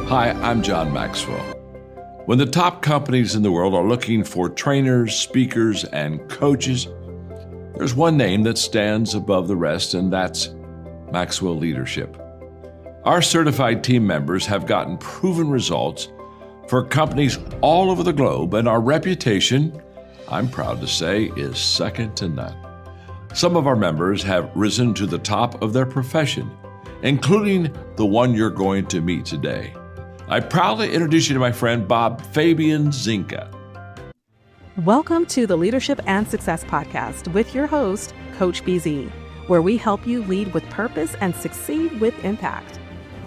Hi, I'm John Maxwell. When the top companies in the world are looking for trainers, speakers, and coaches, there's one name that stands above the rest, and that's Maxwell Leadership. Our certified team members have gotten proven results for companies all over the globe, and our reputation, I'm proud to say, is second to none. Some of our members have risen to the top of their profession, including the one you're going to meet today. I proudly introduce you to my friend Bob Fabian Zinka. Welcome to the Leadership and Success Podcast with your host, Coach BZ, where we help you lead with purpose and succeed with impact.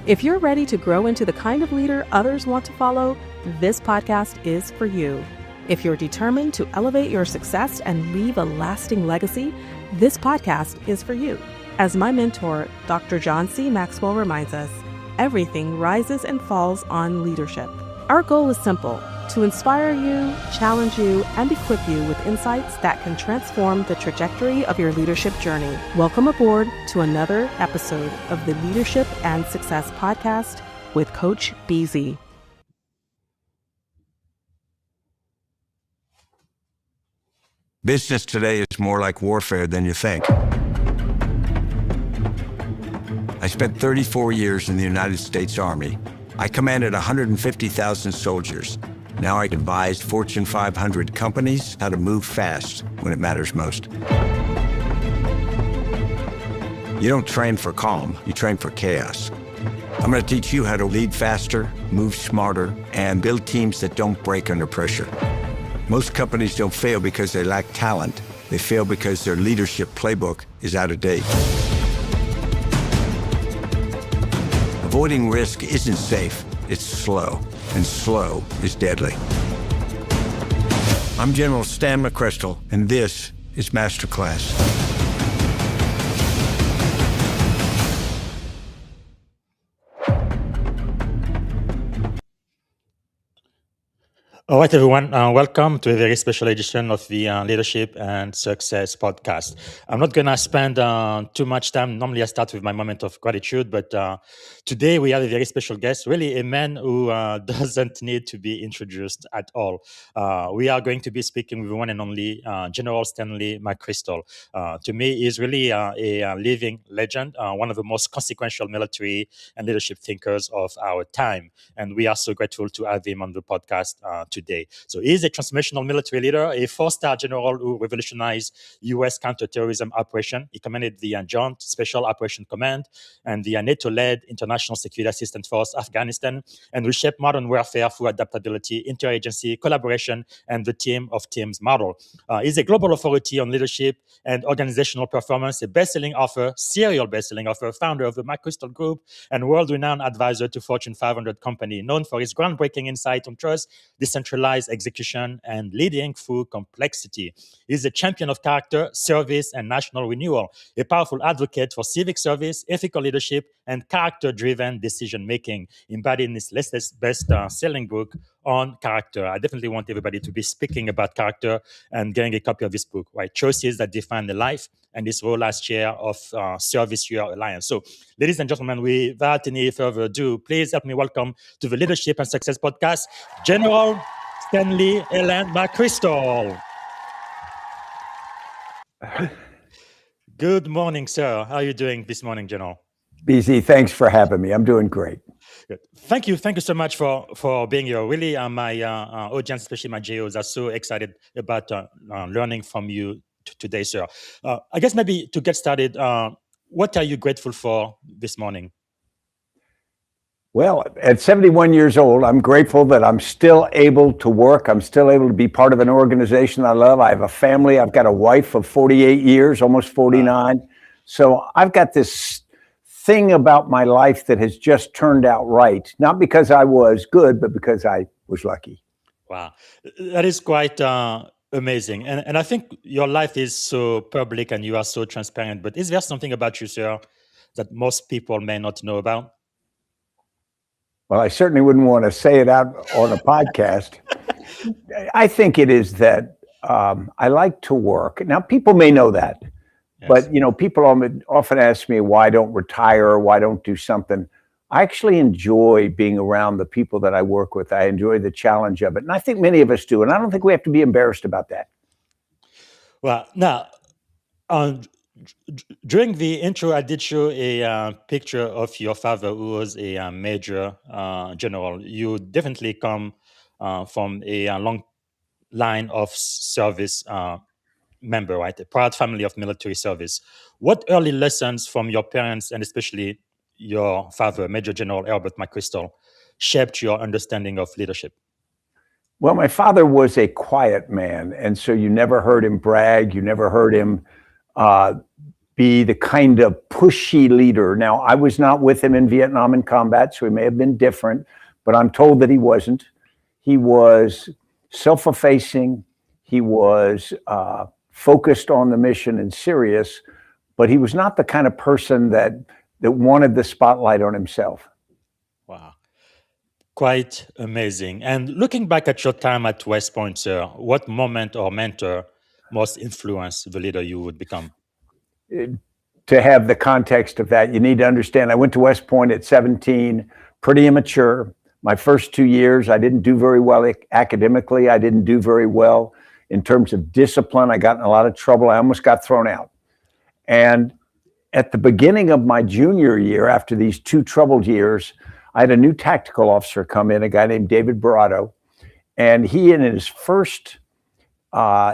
If you're ready to grow into the kind of leader others want to follow, this podcast is for you. If you're determined to elevate your success and leave a lasting legacy, this podcast is for you. As my mentor, Dr. John C. Maxwell reminds us, everything rises and falls on leadership. Our goal is simple: to inspire you, challenge you, and equip you with insights that can transform the trajectory of your leadership journey. Welcome aboard to another episode of the Leadership and Success Podcast with Coach BZ. Business today is more like warfare than you think. I spent 34 years in the United States Army. I commanded 150,000 soldiers. Now I advise Fortune 500 companies how to move fast when it matters most. You don't train for calm, you train for chaos. I'm going to teach you how to lead faster, move smarter, and build teams that don't break under pressure. Most companies don't fail because they lack talent. They fail because their leadership playbook is out of date. Avoiding risk isn't safe, it's slow, and slow is deadly. I'm General Stan McChrystal, and this is Masterclass. All right, everyone. Welcome to a very special edition of the Leadership and Success Podcast. I'm not going to spend too much time. Normally, I start with my moment of gratitude, but today we have a very special guest, really a man who doesn't need to be introduced at all. We are going to be speaking with one and only General Stanley McChrystal. To me, he's really a living legend, one of the most consequential military and leadership thinkers of our time. And we are so grateful to have him on the podcast today. So he's a transformational military leader, a four-star general who revolutionized U.S. counterterrorism operation. He commanded the Joint Special Operation Command and the NATO-led International Security Assistance Force Afghanistan, and reshaped modern warfare through adaptability, interagency, collaboration, and the team of teams model. He's a global authority on leadership and organizational performance, a best-selling author, serial best-selling author, founder of the McChrystal Group, and world-renowned advisor to Fortune 500 company, known for his groundbreaking insight on trust, decentralized execution, and leading through complexity. He's a champion of character, service, and national renewal, a powerful advocate for civic service, ethical leadership, and character-driven decision-making, embodied in his latest best-selling book on character. I definitely want everybody to be speaking about character and getting a copy of this book, right? Choices that define the life, and his role as chair of Service Year Alliance. So, ladies and gentlemen, without any further ado, please help me welcome to the Leadership and Success Podcast, General Stanley McChrystal. Good morning, sir. How are you doing this morning, General? BZ, thanks for having me. I'm doing great. Good. Thank you so much for being here. Really, my audience, especially my JOs, are so excited about learning from you today, sir. I guess maybe to get started, what are you grateful for this morning? Well, at 71 years old, I'm grateful that I'm still able to work. I'm still able to be part of an organization I love. I have a family. I've got a wife of 48 years, almost 49. So I've got this thing about my life that has just turned out right. Not because I was good, but because I was lucky. Wow. That is quite amazing. And I think your life is so public and you are so transparent. But is there something about you, sir, that most people may not know about? Well, I certainly wouldn't want to say it out on a podcast. I think it is that I like to work. Now, people may know that. Yes. But, you know, people often ask me why I don't retire or why I don't do something. I actually enjoy being around the people that I work with. I enjoy the challenge of it. And I think many of us do. And I don't think we have to be embarrassed about that. Well, now, um, during the intro, I did show a picture of your father, who was a major general. You definitely come from a long line of service member, right? A proud family of military service. What early lessons from your parents, and especially your father, Major General Albert McChrystal, shaped your understanding of leadership? Well, my father was a quiet man. And so you never heard him brag. You never heard him be the kind of pushy leader. Now, I was not with him in Vietnam in combat, so he may have been different, but I'm told that he wasn't. He was self-effacing. He was focused on the mission and serious, but he was not the kind of person that wanted the spotlight on himself. Wow. Quite amazing. And looking back at your time at West Point, sir, what moment or mentor most influenced the leader you would become? To have the context of that, you need to understand, I went to West Point at 17, pretty immature. My first 2 years, I didn't do very well academically. I didn't do very well in terms of discipline. I got in a lot of trouble. I almost got thrown out. And at the beginning of my junior year, after these 2 troubled years, I had a new tactical officer come in, a guy named David Barato. And he, in his first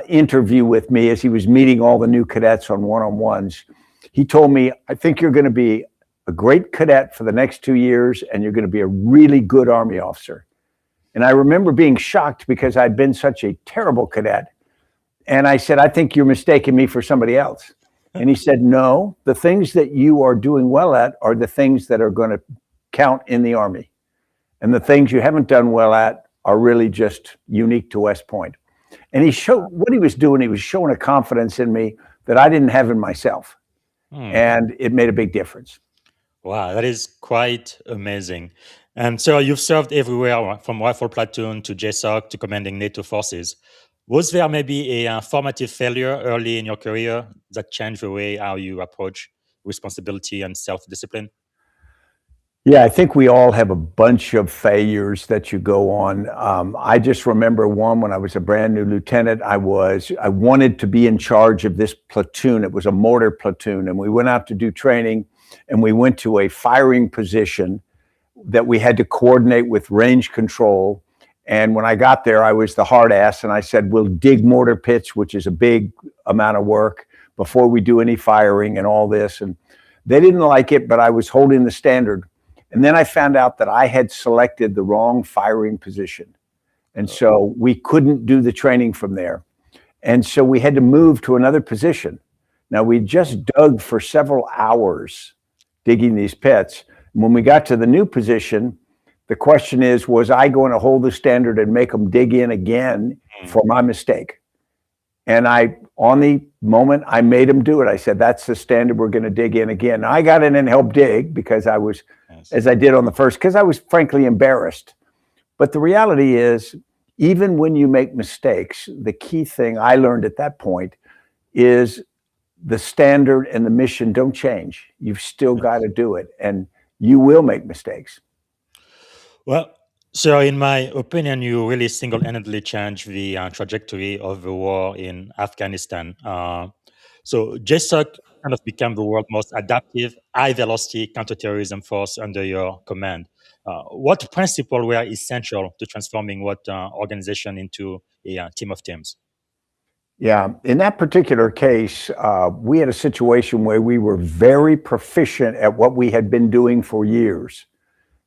interview with me, as he was meeting all the new cadets on one-on-ones, he told me, I think you're going to be a great cadet for the next 2 years, and you're going to be a really good Army officer. And I remember being shocked because I'd been such a terrible cadet. And I said, I think you're mistaking me for somebody else. And he said, no, the things that you are doing well at are the things that are going to count in the Army. And the things you haven't done well at are really just unique to West Point. And he showed what he was doing. He was showing a confidence in me that I didn't have in myself. And it made a big difference. Wow, that is quite amazing. And so you've served everywhere from rifle platoon to JSOC to commanding NATO forces. Was there maybe a formative failure early in your career that changed the way how you approach responsibility and self-discipline? Yeah, I think we all have a bunch of failures that you go on. I just remember one when I was a brand new lieutenant. I wanted to be in charge of this platoon. It was a mortar platoon, and we went out to do training, and we went to a firing position that we had to coordinate with range control. And when I got there, I was the hard ass, and I said, we'll dig mortar pits, which is a big amount of work, before we do any firing and all this. And they didn't like it, but I was holding the standard. And then I found out that I had selected the wrong firing position. And so we couldn't do the training from there. And so we had to move to another position. Now, we just dug for several hours digging these pits. And when we got to the new position, the question is, was I going to hold the standard and make them dig in again for my mistake? And on the moment, I made them do it. I said, that's the standard, we're going to dig in again. Now, I got in and helped dig because I was, as I did on the first, because I was frankly embarrassed. But the reality is, even when you make mistakes, the key thing I learned at that point is the standard and the mission don't change. You've still got to do it, and you will make mistakes. Well, so in my opinion, you really single-handedly changed the trajectory of the war in Afghanistan. So JSOC kind of became the world's most adaptive, high-velocity counterterrorism force under your command. What principles were essential to transforming what organization into a team of teams? Yeah, in that particular case, we had a situation where we were very proficient at what we had been doing for years.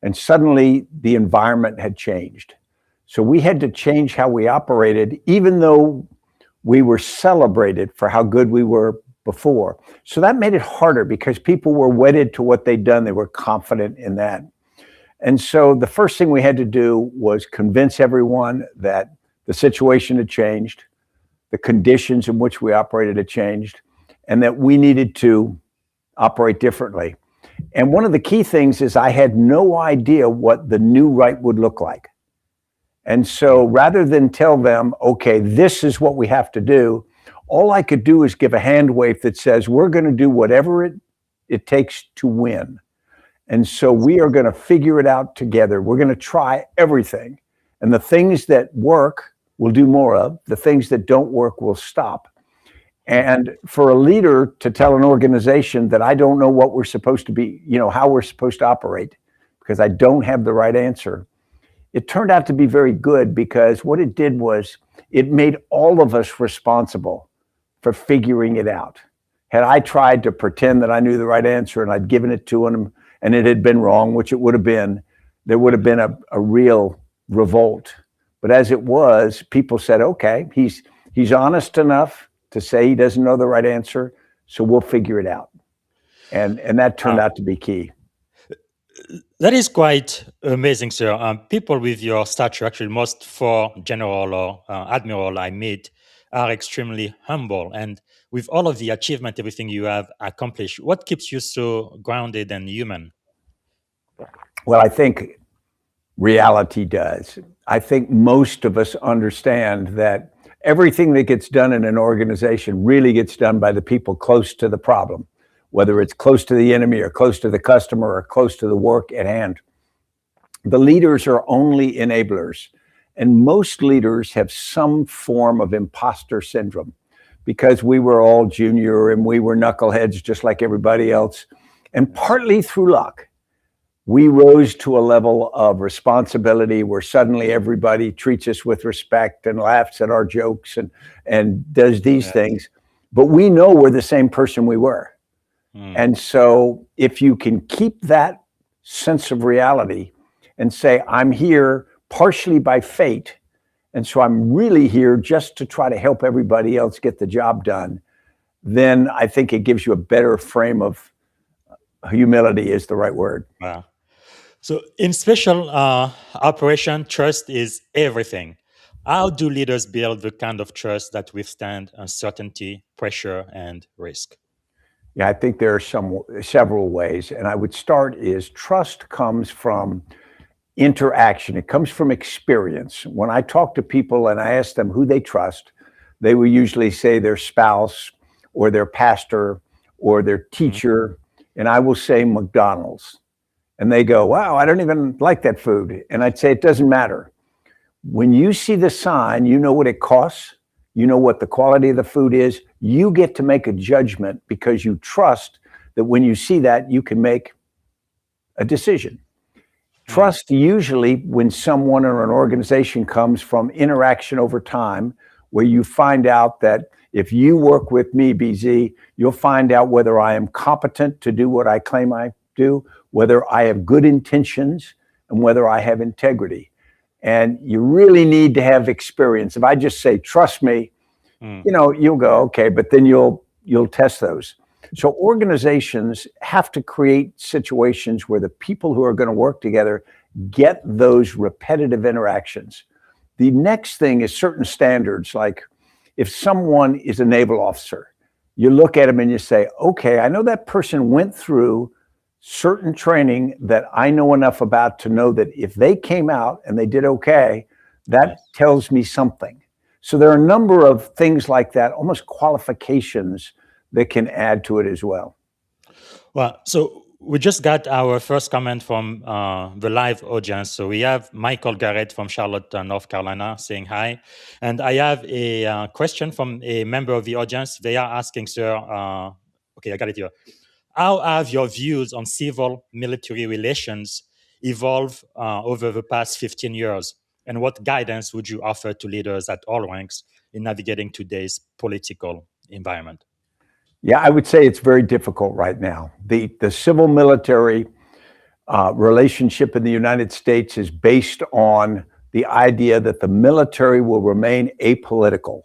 And suddenly the environment had changed. So we had to change how we operated, even though we were celebrated for how good we were before. So that made it harder because people were wedded to what they'd done. They were confident in that. And so the first thing we had to do was convince everyone that the situation had changed, the conditions in which we operated had changed, and that we needed to operate differently. And one of the key things is I had no idea what the new right would look like. And so rather than tell them, okay, this is what we have to do, all I could do is give a hand wave that says, we're going to do whatever it takes to win. And so we are going to figure it out together. We're going to try everything. And the things that work, we'll do more of. The things that don't work, we'll stop. And for a leader to tell an organization that I don't know what we're supposed to be, how we're supposed to operate, because I don't have the right answer, it turned out to be very good, because what it did was it made all of us responsible for figuring it out. Had I tried to pretend that I knew the right answer and I'd given it to him and it had been wrong, which it would have been, there would have been a real revolt. But as it was, people said, okay, he's honest enough to say he doesn't know the right answer, so we'll figure it out. And that turned out to be key. That is quite amazing, sir. People with your stature, actually most for general or admiral I meet, are extremely humble. And with all of the achievement, everything you have accomplished, what keeps you so grounded and human? Well, I think reality does. I think most of us understand that everything that gets done in an organization really gets done by the people close to the problem, whether it's close to the enemy or close to the customer or close to the work at hand. The leaders are only enablers. And most leaders have some form of imposter syndrome, because we were all junior and we were knuckleheads just like everybody else. And partly through luck, we rose to a level of responsibility where suddenly everybody treats us with respect and laughs at our jokes and does these things. But we know we're the same person we were. And so if you can keep that sense of reality and say, I'm here partially by fate, and so I'm really here just to try to help everybody else get the job done, then I think it gives you a better frame of humility is the right word. Wow. So in special operation, trust is everything. How do leaders build the kind of trust that withstand uncertainty, pressure, and risk? Yeah, I think there are several ways. And I would start is trust comes from interaction. It comes from experience. When I talk to people and I ask them who they trust, they will usually say their spouse or their pastor or their teacher. And I will say McDonald's. And they go, wow, I don't even like that food. And I'd say, it doesn't matter. When you see the sign, you know what it costs. You know what the quality of the food is. You get to make a judgment because you trust that when you see that, you can make a decision. Trust usually, when someone or an organization, comes from interaction over time, where you find out that if you work with me, BZ, you'll find out whether I am competent to do what I claim I do, whether I have good intentions, and whether I have integrity. And you really need to have experience. If I just say, trust me, you'll go, okay, but then you'll test those. So organizations have to create situations where the people who are going to work together get those repetitive interactions. The next thing is certain standards. Like if someone is a naval officer, you look at them and you say, okay, I know that person went through certain training that I know enough about to know that if they came out and they did okay, that tells me something. So there are a number of things like that, almost qualifications that can add to it as well. Well, so we just got our first comment from the live audience. So we have Michael Garrett from Charlotte, North Carolina, saying hi. And I have a question from a member of the audience. They are asking, sir, okay, I got it here. How have your views on civil-military relations evolved over the past 15 years? And what guidance would you offer to leaders at all ranks in navigating today's political environment? Yeah, I would say it's very difficult right now. The civil-military relationship in the United States is based on the idea that the military will remain apolitical.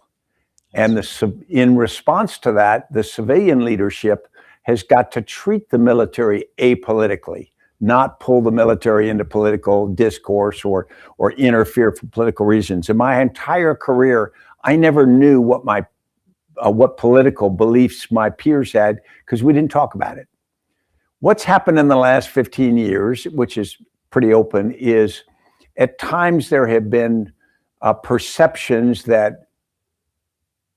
And in response to that, the civilian leadership has got to treat the military apolitically, not pull the military into political discourse or interfere for political reasons. In my entire career, I never knew what political beliefs my peers had because we didn't talk about it. What's happened in the last 15 years, which is pretty open, is at times there have been perceptions that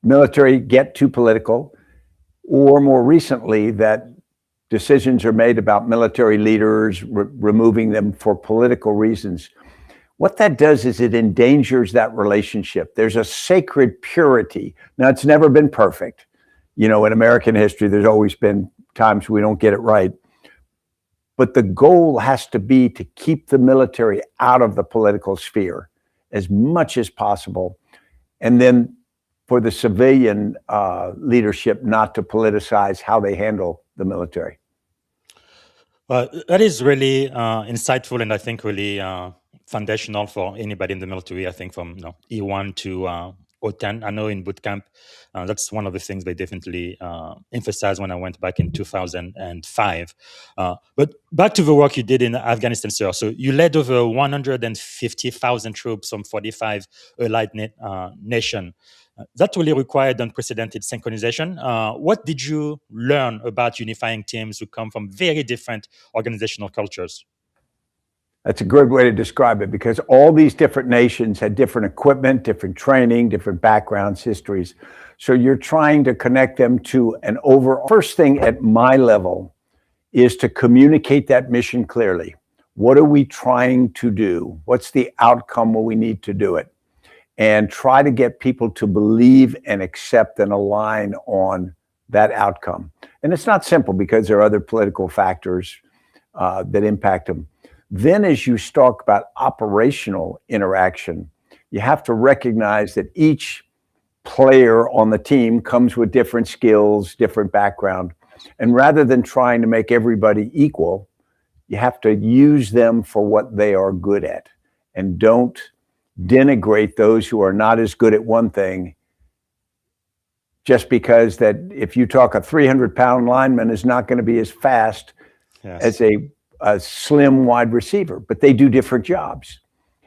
military get too political, or more recently that decisions are made about military leaders, removing them for political reasons. What that does is it endangers that relationship. There's a sacred purity. Now, it's never been perfect. In American history, there's always been times we don't get it right. But the goal has to be to keep the military out of the political sphere as much as possible. And then for the civilian leadership not to politicize how they handle the military. Well, that is really insightful, and I think really foundational for anybody in the military. I think from E1 to O10. I know in boot camp, that's one of the things they definitely emphasized when I went back in 2005. But back to the work you did in Afghanistan, sir. So you led over 150,000 troops from 45 allied nations. That really required unprecedented synchronization. What did you learn about unifying teams who come from very different organizational cultures? That's a good way to describe it, because all these different nations had different equipment, different training, different backgrounds, histories. So you're trying to connect them to an overall. First thing at my level is to communicate that mission clearly. What are we trying to do? What's the outcome when we need to do it? And try to get people to believe and accept and align on that outcome. And it's not simple, because there are other political factors that impact them. Then as you talk about operational interaction, you have to recognize that each player on the team comes with different skills, different background. And rather than trying to make everybody equal, you have to use them for what they are good at. And don't denigrate those who are not as good at one thing, just because that if you talk a 300-pound lineman is not going to be as fast as a slim wide receiver, but they do different jobs.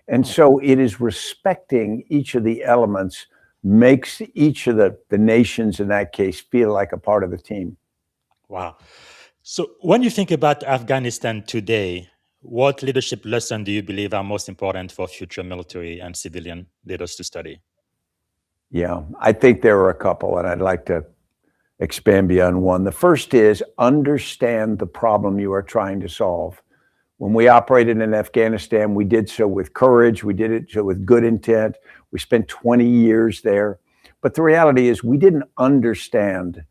And so it is respecting each of the elements makes each of the nations in that case feel like a part of the team. Wow. So when you think about Afghanistan today, what leadership lesson do you believe are most important for future military and civilian leaders to study? Yeah, I think there are a couple, and I'd like to expand beyond one. The first is understand the problem you are trying to solve. When we operated in Afghanistan, we did so with courage. We did it so with good intent. We spent 20 years there. But the reality is we didn't understand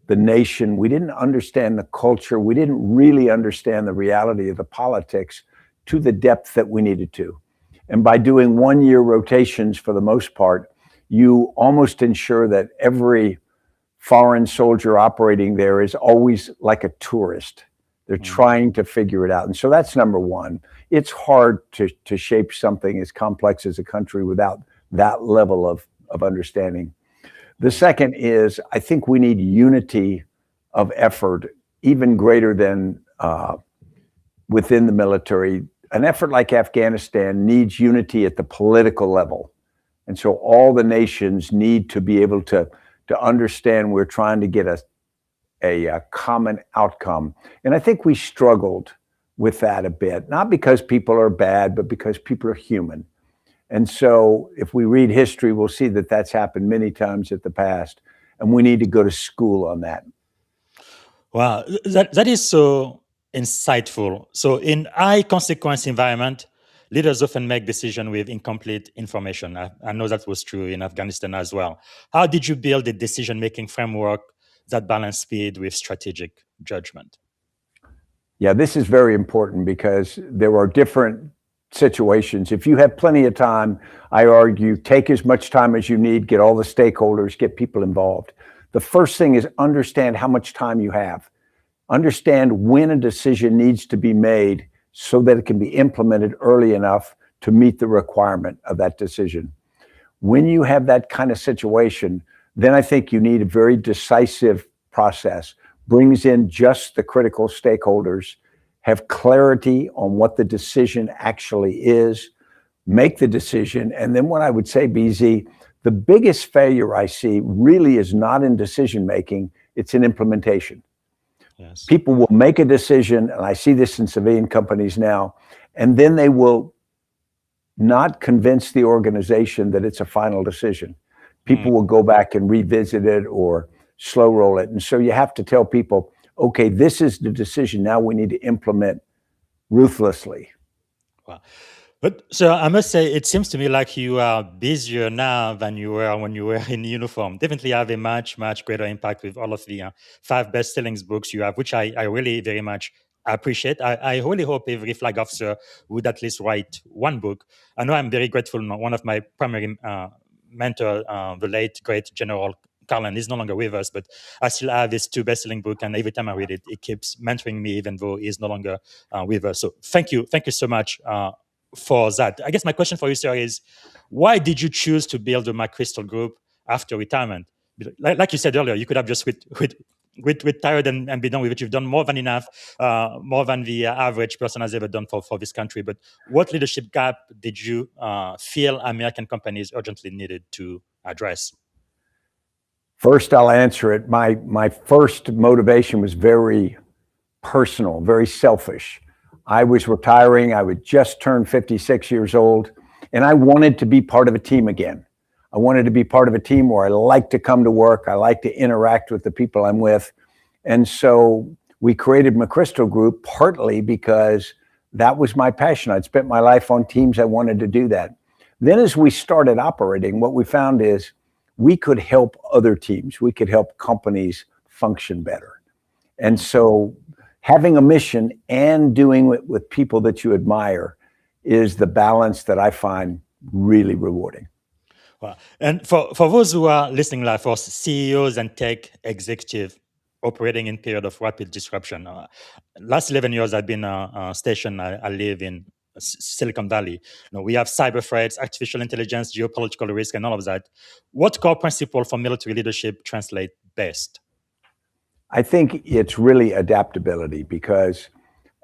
the nation. We didn't understand the culture. We didn't really understand the reality of the politics to the depth that we needed to. And by doing 1-year rotations for the most part, you almost ensure that every foreign soldier operating there is always like a tourist. They're trying to figure it out. And so that's number one. It's hard to shape something as complex as a country without that level of understanding. The second is, I think we need unity of effort, even greater than within the military. An effort like Afghanistan needs unity at the political level. And so all the nations need to be able to understand we're trying to get a common outcome. And I think we struggled with that a bit, not because people are bad, but because people are human. And so if we read history, we'll see that that's happened many times in the past, and we need to go to school on that. Wow, that is so insightful. So in high consequence environment, leaders often make decisions with incomplete information. I know that was true in Afghanistan as well. How did you build a decision-making framework that balanced speed with strategic judgment? Yeah, this is very important because there are different situations. If you have plenty of time, I argue, take as much time as you need, get all the stakeholders, get people involved. The first thing is understand how much time you have. Understand when a decision needs to be made so that it can be implemented early enough to meet the requirement of that decision. When you have that kind of situation, then I think you need a very decisive process, brings in just the critical stakeholders, have clarity on what the decision actually is, make the decision. And then what I would say, BZ, the biggest failure I see really is not in decision-making, it's in implementation. Yes. People will make a decision, and I see this in civilian companies now, and then they will not convince the organization that it's a final decision. People will go back and revisit it or slow roll it. And so you have to tell people, okay, this is the decision now we need to implement ruthlessly. Wow. But so I must say, it seems to me like you are busier now than you were when you were in uniform. Definitely have a much, much greater impact with all of the 5 best-selling books you have, which I really very much appreciate. I really hope every flag officer would at least write one book. I know I'm very grateful. One of my primary mentor, the late, great General Carlin, is no longer with us, but I still have his 2 best-selling book, and every time I read it, it keeps mentoring me, even though he's no longer with us. So thank you so much for that. I guess my question for you, sir, is why did you choose to build the McChrystal Group after retirement? Like you said earlier, you could have just retired and be done with it. You've done more than enough, more than the average person has ever done for this country. But what leadership gap did you feel American companies urgently needed to address? First, I'll answer it. My first motivation was very personal, very selfish. I was retiring. I would just turn 56 years old, and I wanted to be part of a team again. I wanted to be part of a team where I like to come to work. I like to interact with the people I'm with. And so we created McChrystal Group partly because that was my passion. I'd spent my life on teams. I wanted to do that. Then as we started operating, what we found is we could help other teams. We could help companies function better. And so having a mission and doing it with people that you admire is the balance that I find really rewarding. Wow. And for those who are listening live, for CEOs and tech executives operating in period of rapid disruption, last 11 years I've been stationed. I live in Silicon Valley. We have cyber threats, artificial intelligence, geopolitical risk, and all of that. What core principle for military leadership translate best? I think it's really adaptability, because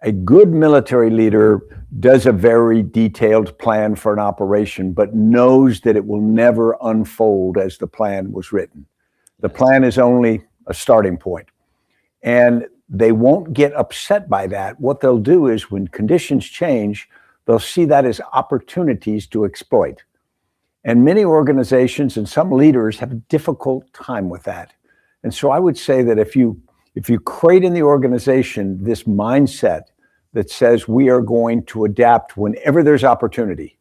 a good military leader does a very detailed plan for an operation, but knows that it will never unfold as the plan was written. The plan is only a starting point. And they won't get upset by that. What they'll do is when conditions change, they'll see that as opportunities to exploit. And many organizations and some leaders have a difficult time with that. And so I would say that if you create in the organization this mindset that says we are going to adapt whenever there's opportunity,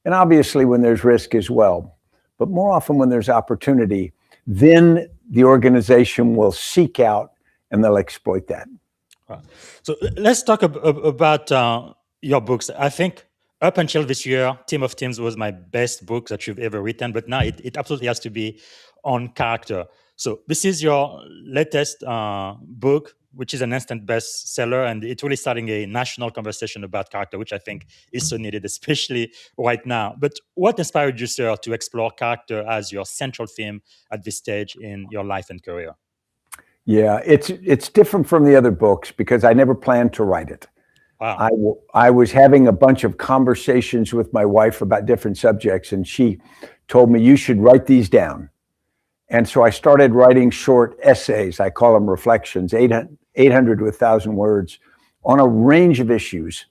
and obviously when there's risk as well, but more often when there's opportunity, then the organization will seek out and they'll exploit that. So let's talk about your books. I think up until this year, Team of Teams was my best book that you've ever written, but now it absolutely has to be on character. So this is your latest book, which is an instant bestseller, and it's really starting a national conversation about character, which I think is so needed, especially right now. But what inspired you, sir, to explore character as your central theme at this stage in your life and career? Yeah, it's different from the other books because I never planned to write it. Wow. I was having a bunch of conversations with my wife about different subjects, and she told me, you should write these down. And so I started writing short essays. I call them reflections, 800 to 1,000 words on a range of issues.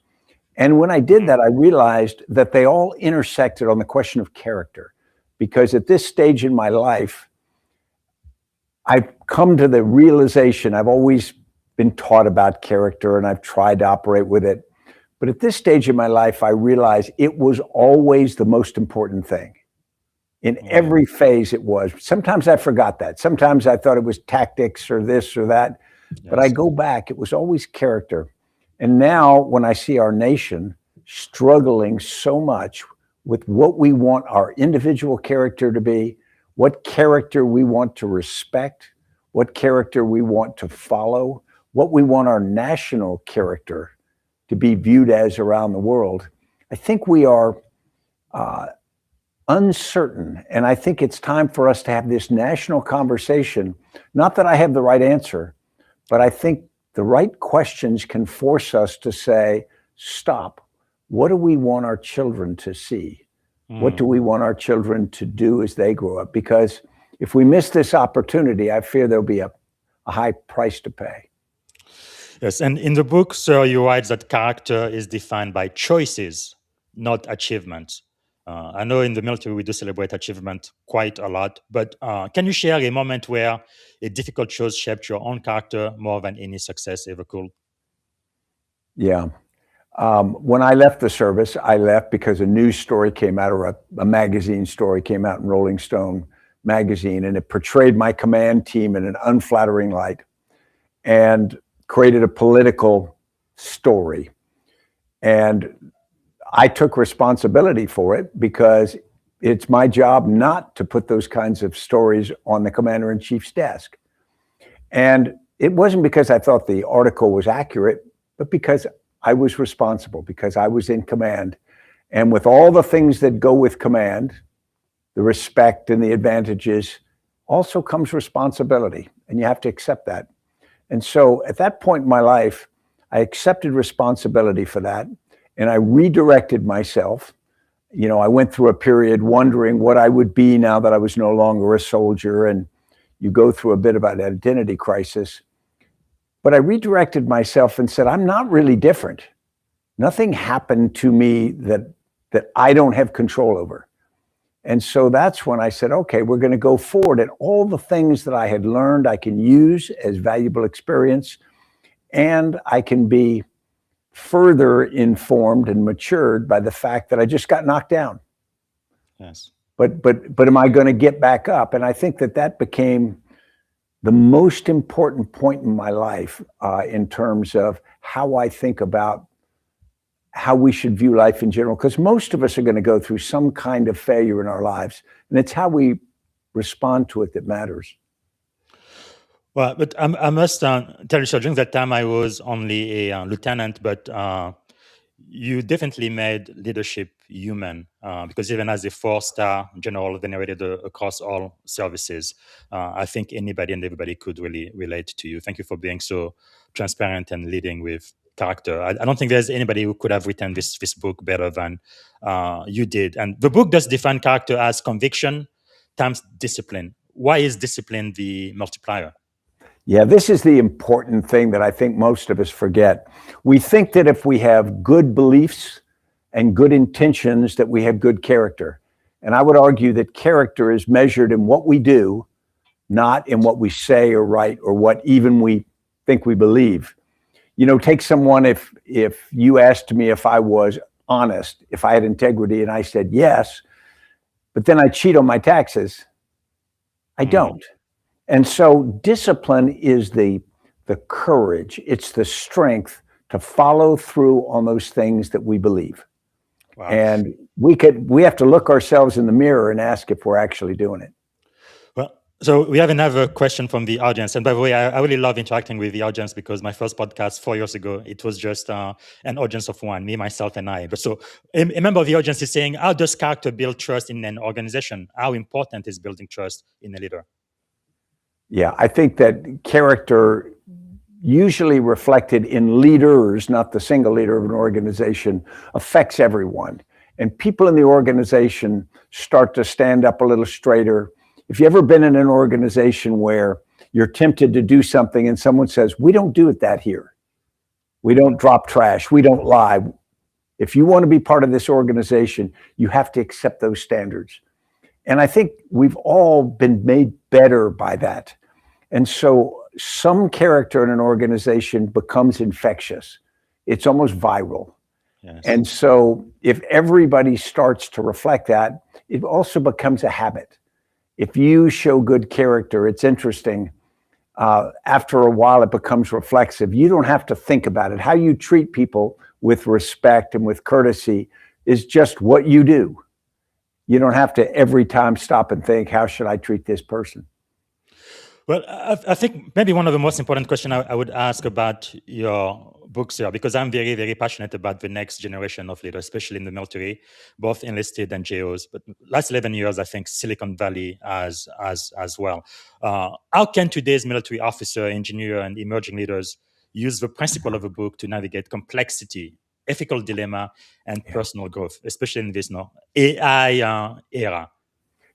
And when I did that, I realized that they all intersected on the question of character. Because at this stage in my life, I've come to the realization, I've always been taught about character and I've tried to operate with it. But at this stage in my life, I realized it was always the most important thing. In every phase it was. Sometimes I forgot that. Sometimes I thought it was tactics or this or that. Yes. But I go back, it was always character. And now when I see our nation struggling so much with what we want our individual character to be, what character we want to respect, what character we want to follow, what we want our national character to be viewed as around the world, I think we are uncertain. And I think it's time for us to have this national conversation. Not that I have the right answer, but I think the right questions can force us to say, stop. What do we want our children to see? What do we want our children to do as they grow up? Because if we miss this opportunity, I fear there'll be a high price to pay. Yes, and in the book, sir, you write that character is defined by choices, not achievements. I know in the military we do celebrate achievement quite a lot, but can you share a moment where a difficult choice shaped your own character more than any success ever could? Yeah. When I left the service, I left because a news story came out, or a magazine story came out in Rolling Stone magazine, and it portrayed my command team in an unflattering light and created a political story. And I took responsibility for it because it's my job not to put those kinds of stories on the commander-in-chief's desk. And it wasn't because I thought the article was accurate, but because I was responsible, because I was in command. And with all the things that go with command, the respect and the advantages, also comes responsibility, and you have to accept that. And so at that point in my life, I accepted responsibility for that, and I redirected myself. You know, I went through a period wondering what I would be now that I was no longer a soldier, and you go through a bit of an identity crisis. But I redirected myself and said, I'm not really different. Nothing happened to me that I don't have control over. And so that's when I said, okay, we're going to go forward. And all the things that I had learned, I can use as valuable experience, and I can be further informed and matured by the fact that I just got knocked down. Yes. But am I going to get back up? And I think that became the most important point in my life in terms of how I think about how we should view life in general, because most of us are going to go through some kind of failure in our lives, and it's how we respond to it that matters. Well, but I must tell you, so during that time I was only a lieutenant, but you definitely made leadership human, because even as a 4-star general venerated across all services, I think anybody and everybody could really relate to you. Thank you for being so transparent and leading with character. I don't think there's anybody who could have written this book better than you did. And the book does define character as conviction times discipline. Why is discipline the multiplier? Yeah, this is the important thing that I think most of us forget. We think that if we have good beliefs and good intentions, that we have good character. And I would argue that character is measured in what we do, not in what we say or write or what even we think we believe. You know, take someone, if you asked me if I was honest, if I had integrity, and I said yes, but then I cheat on my taxes, I don't. And so discipline is the courage, it's the strength to follow through on those things that we believe. Wow. And we have to look ourselves in the mirror and ask if we're actually doing it. Well, so we have another question from the audience. And by the way, I really love interacting with the audience, because my first podcast 4 years ago, it was just an audience of one, me, myself, and I. But so a member of the audience is saying, how does character build trust in an organization? How important is building trust in a leader? Yeah, I think that character, usually reflected in leaders, not the single leader of an organization, affects everyone. And people in the organization start to stand up a little straighter. If you've ever been in an organization where you're tempted to do something and someone says, we don't do it that here. We don't drop trash. We don't lie. If you want to be part of this organization, you have to accept those standards. And I think we've all been made better by that. And so some character in an organization becomes infectious. It's almost viral. Yes. And so if everybody starts to reflect that, it also becomes a habit. If you show good character, it's interesting. After a while, it becomes reflexive. You don't have to think about it. How you treat people with respect and with courtesy is just what you do. You don't have to every time stop and think, how should I treat this person? Well, I think maybe one of the most important questions I would ask about your books here, because I'm very, very passionate about the next generation of leaders, especially in the military, both enlisted and JOs. But last 11 years, I think Silicon Valley as well. How can today's military officer, engineer, and emerging leaders use the principle of a book to navigate complexity, ethical dilemma, and personal growth, especially in this AI era?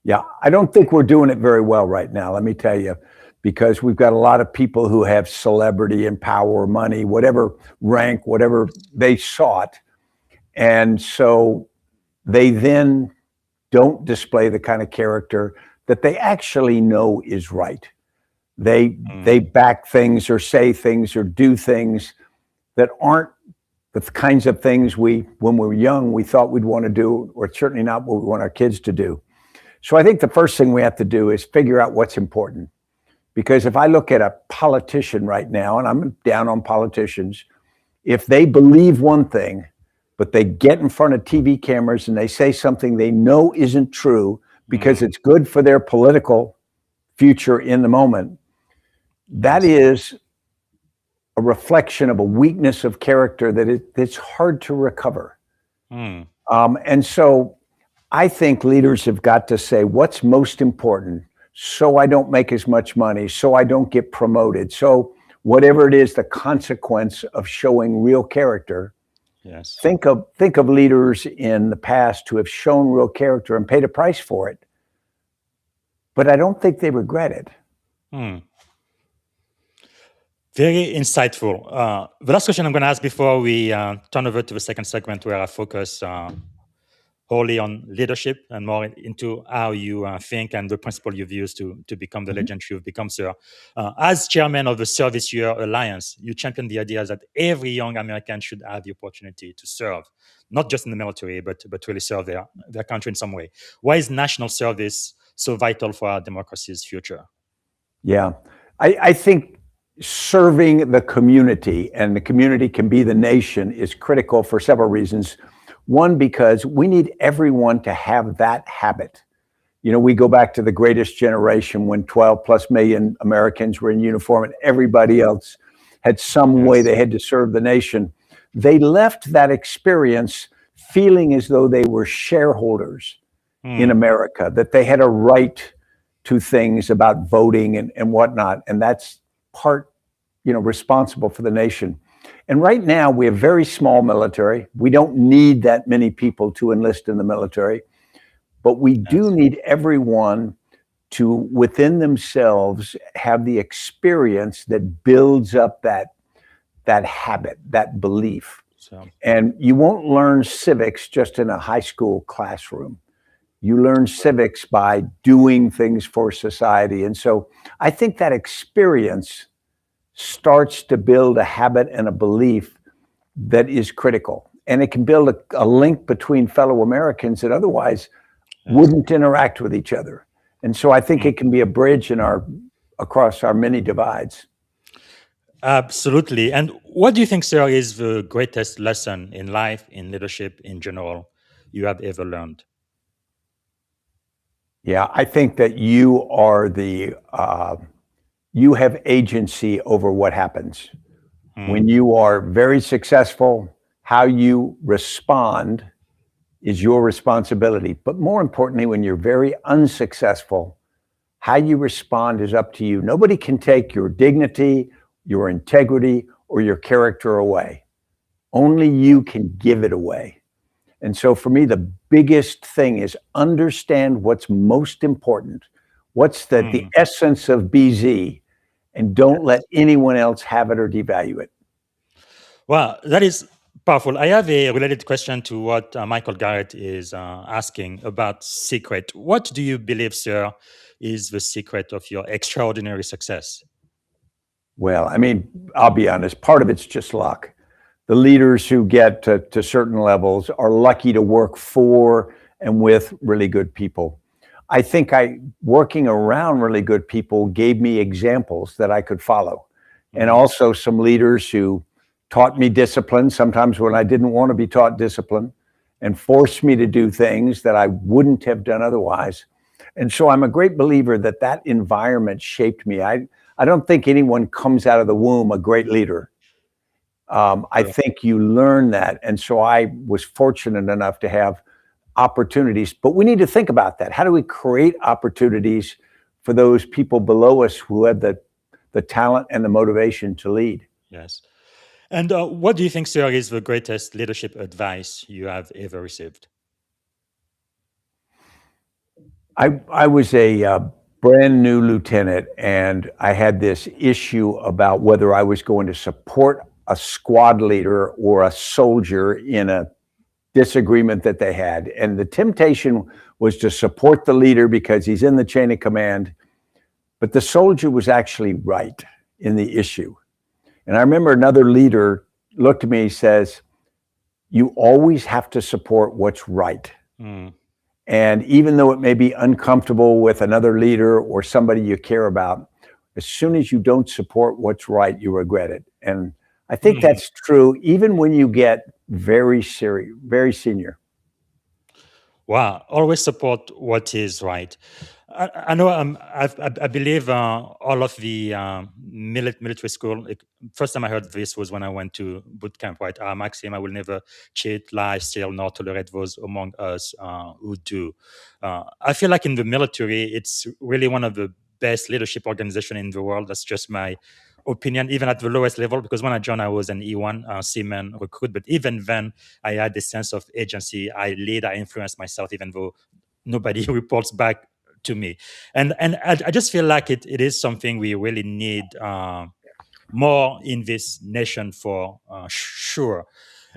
Yeah, I don't think we're doing it very well right now, let me tell you, because we've got a lot of people who have celebrity and power, money, whatever rank, whatever they sought. And so they then don't display the kind of character that they actually know is right. They back things or say things or do things that aren't the kinds of things when we were young, we thought we'd want to do, or certainly not what we want our kids to do. So I think the first thing we have to do is figure out what's important. Because if I look at a politician right now, and I'm down on politicians, if they believe one thing, but they get in front of TV cameras and they say something they know isn't true because it's good for their political future in the moment, that is a reflection of a weakness of character that's hard to recover. And so I think leaders have got to say what's most important so I don't make as much money, so I don't get promoted. So whatever it is, the consequence of showing real character. Yes. Think of leaders in the past who have shown real character and paid a price for it. But I don't think they regret it. Very insightful. The last question I'm going to ask before we turn over to the second segment, where I focus wholly on leadership and more into how you think and the principle you've used to become the legend you've become, sir. As chairman of the Service Year Alliance, you champion the idea that every young American should have the opportunity to serve, not just in the military, but really serve their country in some way. Why is national service so vital for our democracy's future? Yeah, I think serving the community, and the community can be the nation, is critical for several reasons. One, because we need everyone to have that habit. You know, we go back to the greatest generation when 12 plus million Americans were in uniform and everybody else had some way they had to serve the nation. They left that experience feeling as though they were shareholders in America, that they had a right to things about voting and whatnot. And that's part, responsible for the nation. And right now we have very small military. We don't need that many people to enlist in the military, but we do need everyone to, within themselves, have the experience that builds up that habit, that belief. And you won't learn civics just in a high school classroom. You learn civics by doing things for society. And so I think that experience starts to build a habit and a belief that is critical. And it can build a link between fellow Americans that otherwise wouldn't interact with each other. And so I think it can be a bridge across our many divides. Absolutely. And what do you think, sir, is the greatest lesson in life, in leadership in general, you have ever learned? Yeah, I think that you are you have agency over what happens. When you are very successful, how you respond is your responsibility. But more importantly, when you're very unsuccessful, how you respond is up to you. Nobody can take your dignity, your integrity, or your character away. Only you can give it away. And so for me, the biggest thing is understand what's most important. What's the essence of BZ, and don't let anyone else have it or devalue it. Well, that is powerful. I have a related question to what Michael Garrett is asking about secret. What do you believe, sir, is the secret of your extraordinary success? Well, I mean, I'll be honest, part of it's just luck. The leaders who get to certain levels are lucky to work for and with really good people. I think working around really good people gave me examples that I could follow. And also some leaders who taught me discipline, sometimes when I didn't want to be taught discipline, and forced me to do things that I wouldn't have done otherwise. And so I'm a great believer that environment shaped me. I don't think anyone comes out of the womb a great leader. I think you learn that. And so I was fortunate enough to have opportunities, but we need to think about that. How do we create opportunities for those people below us who have the talent and the motivation to lead? Yes. And what do you think, sir, is the greatest leadership advice you have ever received? I was a brand new lieutenant, and I had this issue about whether I was going to support a squad leader or a soldier in a disagreement that they had. And the temptation was to support the leader because he's in the chain of command. But the soldier was actually right in the issue. And I remember another leader looked at me and says, you always have to support what's right. And even though it may be uncomfortable with another leader or somebody you care about, as soon as you don't support what's right, you regret it. And I think that's true even when you get very serious, very senior. Wow, always support what is right. I know. I believe all of the military school. First time I heard this was when I went to boot camp. Right, Maxim, I will never cheat, lie, steal, nor tolerate those among us who do. I feel like in the military, it's really one of the best leadership organization in the world. That's just my opinion, even at the lowest level, because when I joined, I was an E1 seaman recruit. But even then, I had this sense of agency. I lead, I influence myself, even though nobody reports back to me. And I just feel like it is something we really need more in this nation for sure.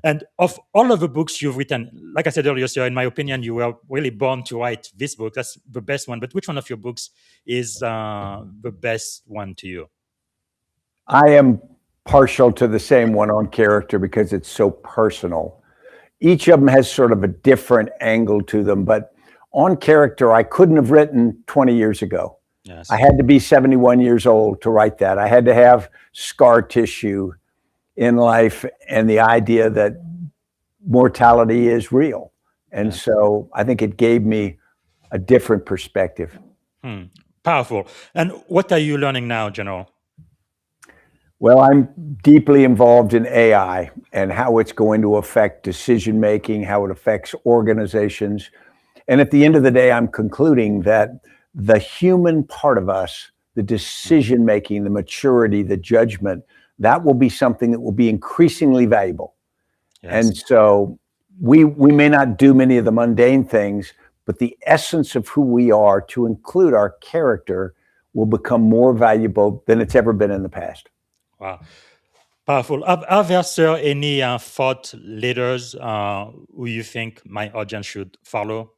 And of all of the books you've written, like I said earlier, sir, in my opinion, you were really born to write this book. That's the best one. But which one of your books is the best one to you? I am partial to the same one on character because it's so personal. Each of them has sort of a different angle to them, but on character, I couldn't have written 20 years ago. Yes. I had to be 71 years old to write that. I had to have scar tissue in life and the idea that mortality is real. And so I think it gave me a different perspective. Powerful. And what are you learning now, General? Well, I'm deeply involved in AI and how it's going to affect decision-making, how it affects organizations. And at the end of the day, I'm concluding that the human part of us, the decision-making, the maturity, the judgment, that will be something that will be increasingly valuable. Yes. And so we may not do many of the mundane things, but the essence of who we are, to include our character, will become more valuable than it's ever been in the past. Wow. Powerful. Are there, sir, any thought leaders who you think my audience should follow?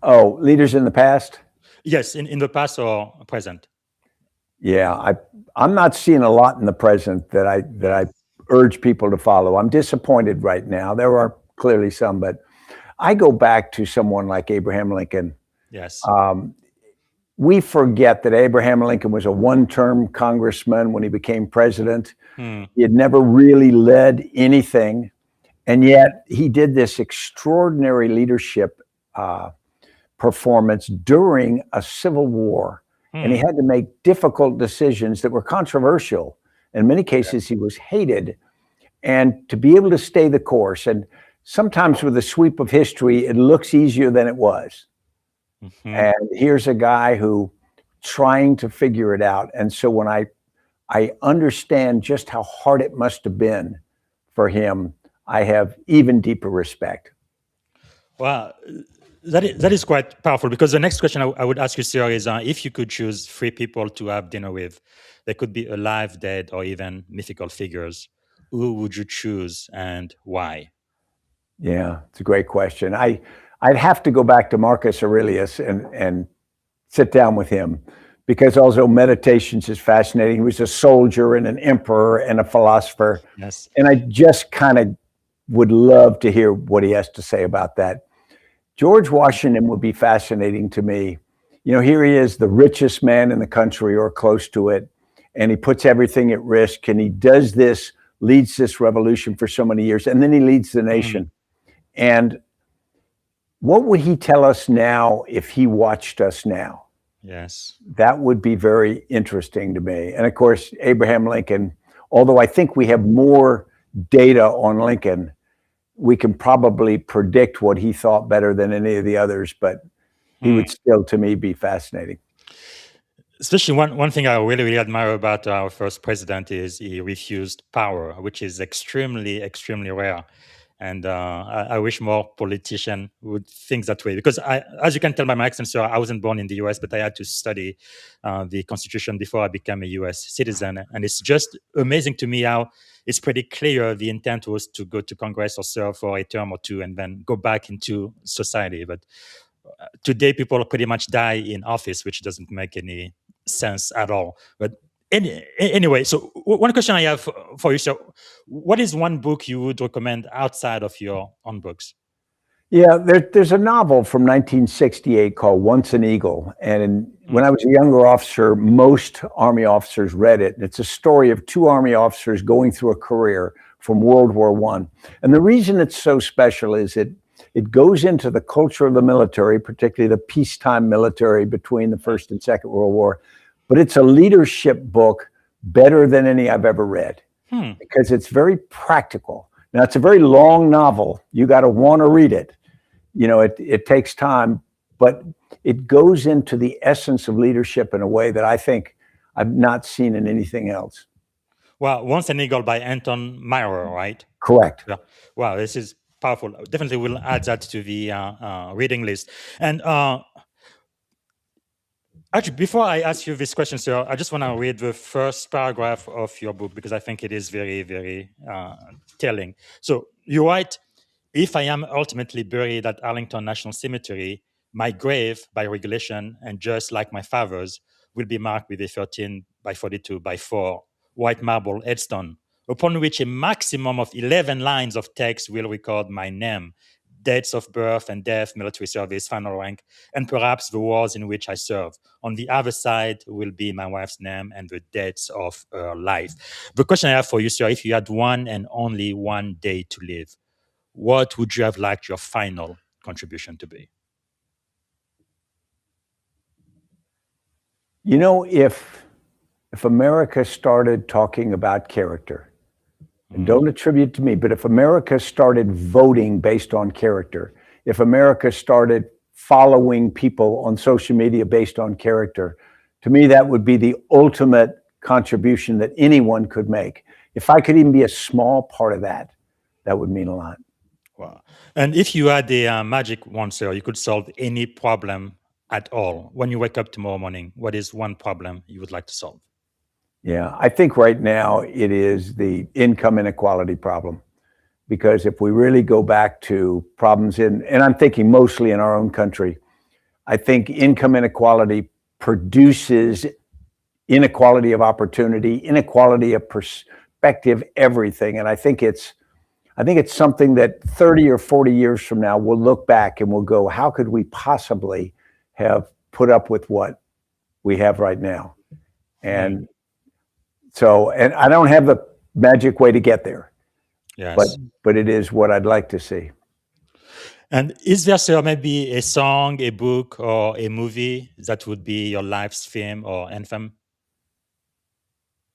Oh, leaders in the past? Yes, in the past or present. Yeah, I'm not seeing a lot in the present that I urge people to follow. I'm disappointed right now. There are clearly some, but I go back to someone like Abraham Lincoln. Yes. We forget that Abraham Lincoln was a one-term congressman when he became president. He had never really led anything, and yet he did this extraordinary leadership performance during a civil war. And he had to make difficult decisions that were controversial. In many cases, he was hated. And to be able to stay the course, and sometimes with a sweep of history, it looks easier than it was. And here's a guy who trying to figure it out. And so when I understand just how hard it must have been for him, I have even deeper respect. Wow. That is quite powerful, because the next question I would ask you, sir, is if you could choose 3 people to have dinner with, they could be alive, dead, or even mythical figures, who would you choose and why? Yeah, it's a great question. I'd have to go back to Marcus Aurelius and sit down with him, because although Meditations is fascinating, he was a soldier and an emperor and a philosopher. Yes. And I just kind of would love to hear what he has to say about that. George Washington would be fascinating to me. You know, here he is, the richest man in the country or close to it, and he puts everything at risk, and he does this, leads this revolution for so many years, and then he leads the nation. And what would he tell us now if he watched us now? Yes. That would be very interesting to me. And of course, Abraham Lincoln, although I think we have more data on Lincoln, we can probably predict what he thought better than any of the others, but he would still, to me, be fascinating. Especially one thing I really, really admire about our first president is he refused power, which is extremely, extremely rare. And I wish more politicians would think that way. Because as you can tell by my accent, sir, I wasn't born in the US, but I had to study the Constitution before I became a US citizen. And it's just amazing to me how it's pretty clear the intent was to go to Congress or serve for a term or two and then go back into society. But today, people pretty much die in office, which doesn't make any sense at all. But anyway, so one question I have for you, sir, what is one book you would recommend outside of your own books? Yeah, there's a novel from 1968 called Once an Eagle. And when I was a younger officer, most Army officers read it. It's a story of two Army officers going through a career from World War I. And the reason it's so special is it goes into the culture of the military, particularly the peacetime military between the First and Second World War. But it's a leadership book better than any I've ever read because it's very practical. Now, it's a very long novel. You got to want to read it. It takes time, but it goes into the essence of leadership in a way that I think I've not seen in anything else. Well, Once an Eagle by Anton Myrer, right? Correct. Yeah. Wow, this is powerful. Definitely will add that to the reading list. And actually, before I ask you this question, sir, I just want to read the first paragraph of your book because I think it is very, very telling. So you write, if I am ultimately buried at Arlington National Cemetery, my grave, by regulation, and just like my father's, will be marked with a 13 by 42 by 4 white marble headstone, upon which a maximum of 11 lines of text will record my name, dates of birth and death, military service, final rank, and perhaps the wars in which I serve. On the other side will be my wife's name and the dates of her life. The question I have for you, sir, if you had one and only one day to live, what would you have liked your final contribution to be? If America started talking about character, and don't attribute to me, but if America started voting based on character, if America started following people on social media based on character, to me, that would be the ultimate contribution that anyone could make. If I could even be a small part of that, that would mean a lot. Wow. And if you had a magic wand, sir, you could solve any problem at all. When you wake up tomorrow morning, what is one problem you would like to solve? Yeah, I think right now it is the income inequality problem. Because if we really go back to problems and I'm thinking mostly in our own country, I think income inequality produces inequality of opportunity, inequality of perspective, everything. And I think it's something that 30 or 40 years from now, we'll look back and we'll go, how could we possibly have put up with what we have right now? And and I don't have the magic way to get there. Yes. But it is what I'd like to see. And is there, sir, maybe a song, a book, or a movie that would be your life's theme or anthem?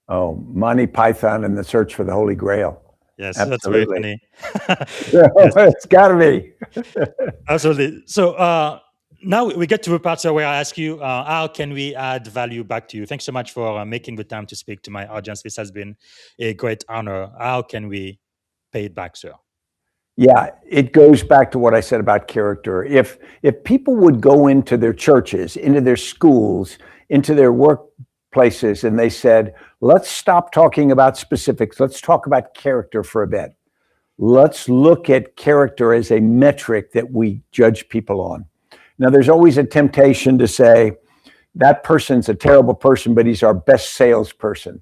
Oh, Monty Python and the Search for the Holy Grail. Yes, Absolutely. That's very funny. Yes. It's got to be. Absolutely. So now we get to a part where I ask you, how can we add value back to you? Thanks so much for making the time to speak to my audience. This has been a great honor. How can we pay it back, sir? Yeah, it goes back to what I said about character. If people would go into their churches, into their schools, into their workplaces, and they said, let's stop talking about specifics. Let's talk about character for a bit. Let's look at character as a metric that we judge people on. Now, there's always a temptation to say, that person's a terrible person, but he's our best salesperson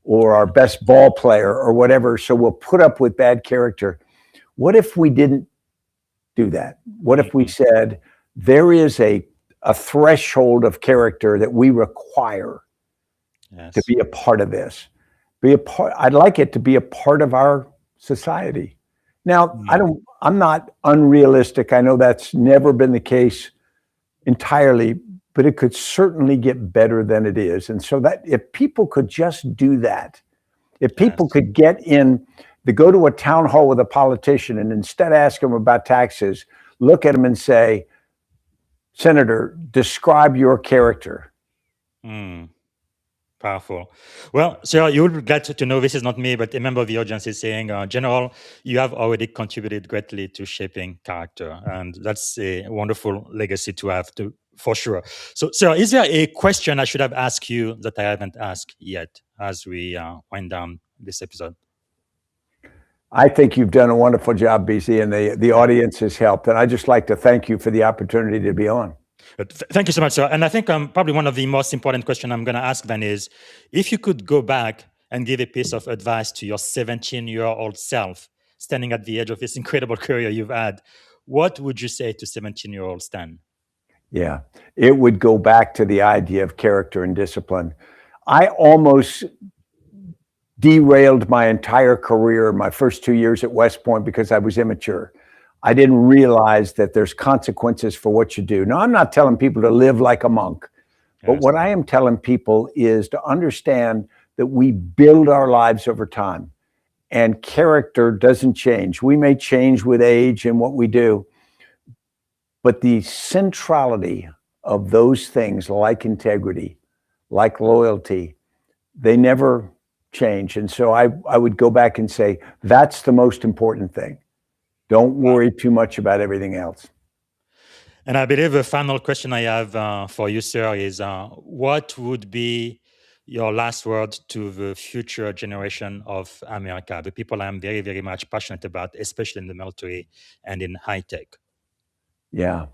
or our best ball player or whatever. So we'll put up with bad character. What if we didn't do that? What if we said, there is a threshold of character that we require to be a part of this? I'd like it to be a part of our society. Now, I'm not unrealistic. I know that's never been the case entirely, but it could certainly get better than it is. And so that if people could just do that, if people could get in, to go to a town hall with a politician and instead ask them about taxes, look at them and say, Senator, describe your character. Powerful. Well, sir, you will be glad to know this is not me, but a member of the audience is saying, General, you have already contributed greatly to shaping character. And that's a wonderful legacy to have, for sure. So, sir, is there a question I should have asked you that I haven't asked yet as we wind down this episode? I think you've done a wonderful job, BC, and the audience has helped. And I'd just like to thank you for the opportunity to be on. Thank you so much, sir. And I think probably one of the most important questions I'm going to ask then is, if you could go back and give a piece of advice to your 17-year-old self standing at the edge of this incredible career you've had, what would you say to 17-year-old Stan? Yeah, it would go back to the idea of character and discipline. I almost derailed my entire career, my first 2 years at West Point, because I was immature. I didn't realize that there's consequences for what you do. Now, I'm not telling people to live like a monk, but what I am telling people is to understand that we build our lives over time, and character doesn't change. We may change with age and what we do, but the centrality of those things, like integrity, like loyalty, they never change. And so I would go back and say, that's the most important thing. Don't worry too much about everything else. And I believe the final question I have for you, sir, is what would be your last word to the future generation of America, the people I'm very, very much passionate about, especially in the military and in high tech? Yeah.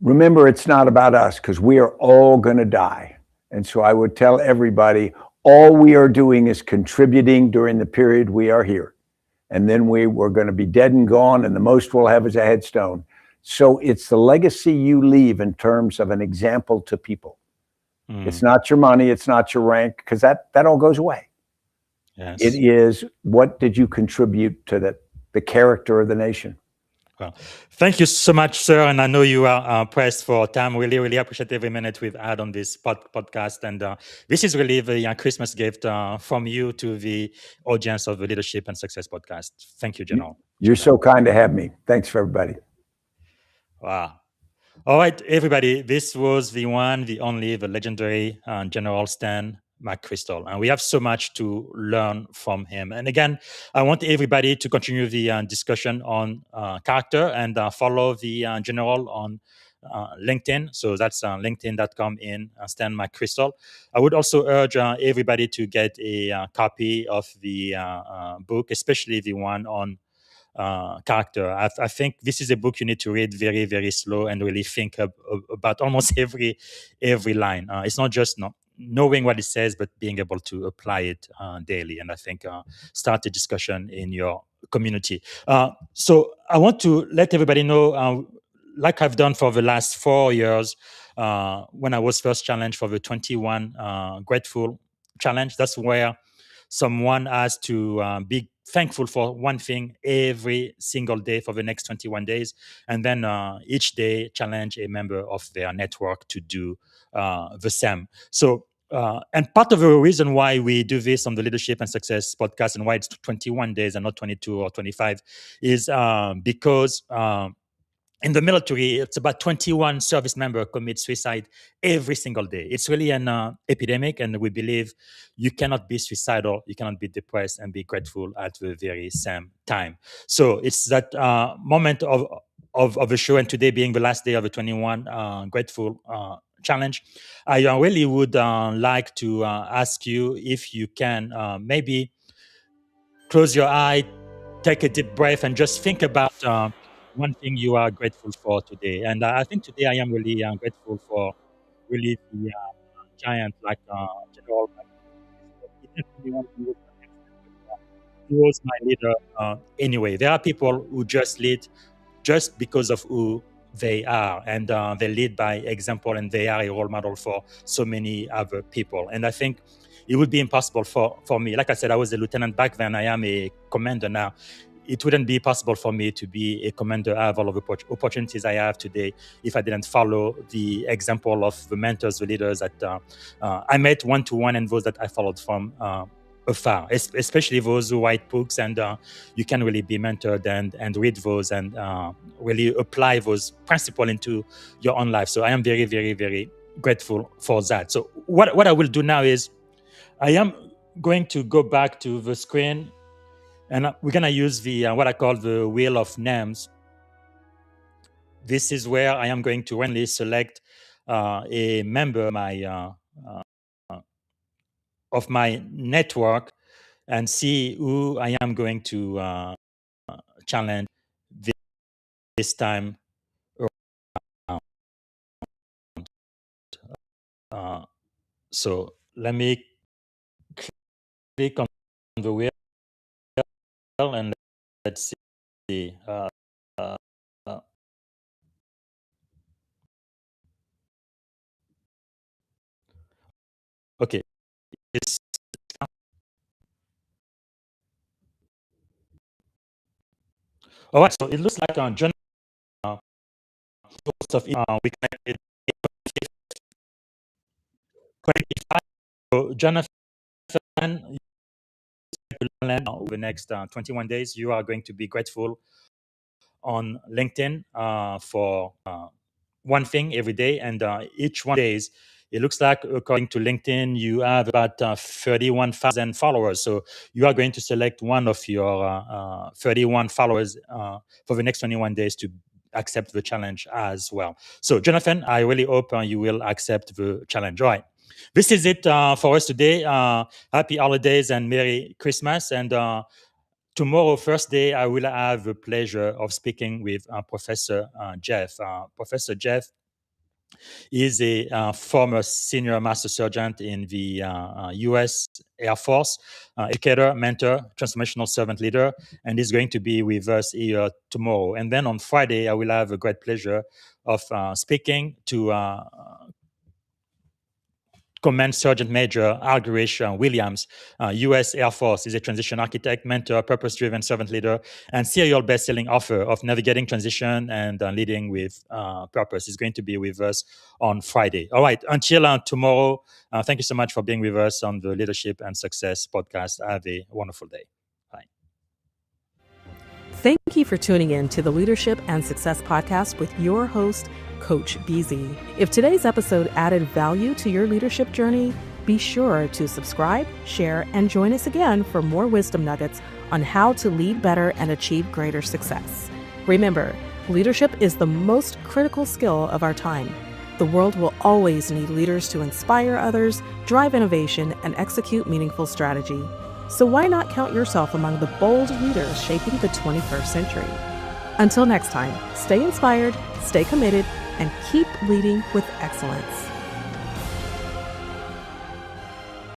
Remember, it's not about us, because we are all going to die. And so I would tell everybody, all we are doing is contributing during the period we are here. And then we're going to be dead and gone, and the most we'll have is a headstone. So it's the legacy you leave in terms of an example to people. It's not your money, it's not your rank, because that all goes away. Yes. It is, what did you contribute to the character of the nation? Well, thank you so much, sir. And I know you are pressed for time. Really, really appreciate every minute we've had on this podcast. And this is really the Christmas gift from you to the audience of the Leadership and Success podcast. Thank you, General. You're so kind to have me. Thanks for everybody. Wow. All right, everybody. This was the one, the only, the legendary General Stan McChrystal. And we have so much to learn from him. And again, I want everybody to continue the discussion on character and follow the General on LinkedIn. So that's linkedin.com in Stan McChrystal. I would also urge everybody to get a copy of the book, especially the one on character. I think this is a book you need to read very, very slow and really think about almost every line. It's not just knowing what it says, but being able to apply it daily. And I think start a discussion in your community. So I want to let everybody know, like I've done for the last 4 years, when I was first challenged for the 21 Grateful Challenge, that's where someone has to be thankful for one thing every single day for the next 21 days. And then each day challenge a member of their network to do the same. So, and part of the reason why we do this on the Leadership and Success podcast and why it's 21 days and not 22 or 25 is because in the military, it's about 21 service members commit suicide every single day. It's really an epidemic, and we believe you cannot be suicidal, you cannot be depressed and be grateful at the very same time. So it's that moment of the show, and today being the last day of the 21 Grateful Challenge, I really would like to ask you if you can maybe close your eye, take a deep breath, and just think about one thing you are grateful for today. And I think today I am really grateful for really the giant like General. He was my leader anyway. There are people who just lead just because of who they are, and they lead by example, and they are a role model for so many other people. And I think it would be impossible for me. Like I said, I was a lieutenant back then. I am a commander now. It wouldn't be possible for me to be a commander. I have all of the opportunities I have today if I didn't follow the example of the mentors, the leaders that I met one-to-one, and those that I followed from afar, especially those who write books, and you can really be mentored and read those and really apply those principles into your own life. So I am very, very, very grateful for that. So what I will do now is I am going to go back to the screen, and we're going to use the what I call the wheel of names. This is where I am going to randomly select a member of my network and see who I am going to challenge this time around. So let me click on the wheel and let's see. Uh, okay. It's, all right. So it looks like John. We connected 25. So Jonathan, over the next 21 days, you are going to be grateful on LinkedIn for one thing every day, and each one days, it looks like, according to LinkedIn, you have about 31,000 followers. So you are going to select one of your 31 followers for the next 21 days to accept the challenge as well. So Jonathan, I really hope you will accept the challenge. All right. This is it for us today. Happy holidays and Merry Christmas. And tomorrow, first day, I will have the pleasure of speaking with Professor Jeff. Professor Jeff is a former senior master sergeant in the U.S. Air Force, educator, mentor, transformational servant leader, and is going to be with us here tomorrow. And then on Friday, I will have a great pleasure of speaking to Command Sergeant Major Algerish Williams, U.S. Air Force, is a transition architect, mentor, purpose-driven servant leader, and serial best-selling author of Navigating Transition and Leading with Purpose. Is going to be with us on Friday. All right, until tomorrow, thank you so much for being with us on the Leadership and Success podcast. Have a wonderful day. Bye. Thank you for tuning in to the Leadership and Success podcast with your host, Coach BZ. If today's episode added value to your leadership journey, be sure to subscribe, share, and join us again for more wisdom nuggets on how to lead better and achieve greater success. Remember, leadership is the most critical skill of our time. The world will always need leaders to inspire others, drive innovation, and execute meaningful strategy. So why not count yourself among the bold leaders shaping the 21st century? Until next time, stay inspired, stay committed, and keep leading with excellence.